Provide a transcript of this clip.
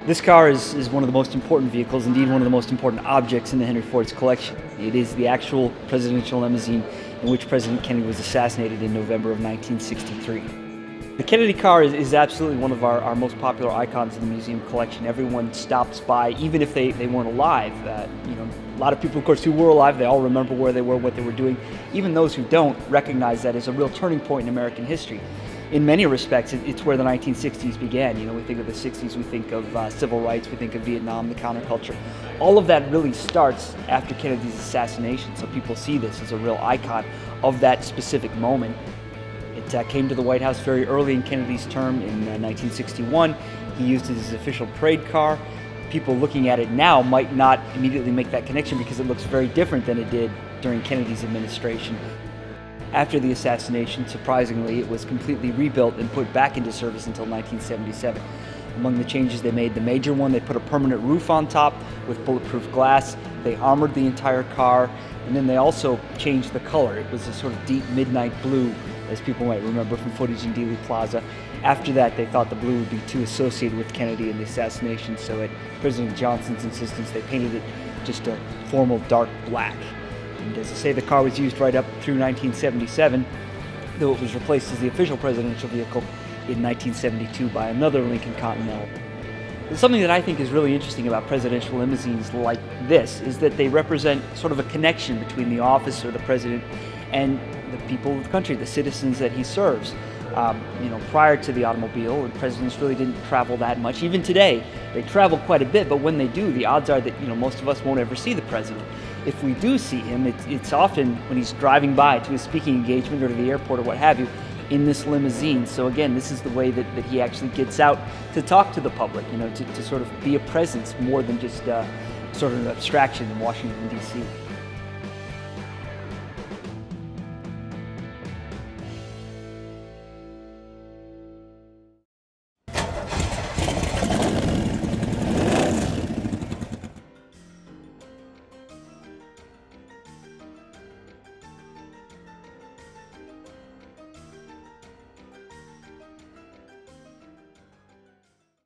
This car is one of the most important vehicles, indeed one of the most important objects in the Henry Ford's collection. It is the actual presidential limousine in which President Kennedy was assassinated in November of 1963. The Kennedy car is absolutely one of our most popular icons in the museum collection. Everyone stops by, even if they weren't alive. A lot of people, of course, who were alive, they all remember where they were, what they were doing. Even those who don't recognize that as a real turning point in American history. In many respects, it's where the 1960s began. We think of the 60s, we think of civil rights, we think of Vietnam, the counterculture. All of that really starts after Kennedy's assassination, so people see this as a real icon of that specific moment. It came to the White House very early in Kennedy's term in 1961. He used it as his official parade car. People looking at it now might not immediately make that connection because it looks very different than it did during Kennedy's administration. After the assassination, surprisingly, it was completely rebuilt and put back into service until 1977. Among the changes they made, the major one, they put a permanent roof on top with bulletproof glass. They armored the entire car, and then they also changed the color. It was a sort of deep midnight blue, as people might remember from footage in Dealey Plaza. After that, they thought the blue would be too associated with Kennedy and the assassination, so at President Johnson's insistence, they painted it just a formal dark black. And as I say, the car was used right up through 1977, though it was replaced as the official presidential vehicle in 1972 by another Lincoln Continental. Something that I think is really interesting about presidential limousines like this is that they represent sort of a connection between the office or the president and the people of the country, the citizens that he serves. Prior to the automobile, the presidents really didn't travel that much. Even today, they travel quite a bit, but when they do, the odds are that most of us won't ever see the president. If we do see him, it's often when he's driving by to a speaking engagement or to the airport or what have you, in this limousine. So again, this is the way that he actually gets out to talk to the public, to sort of be a presence more than just sort of an abstraction in Washington, D.C.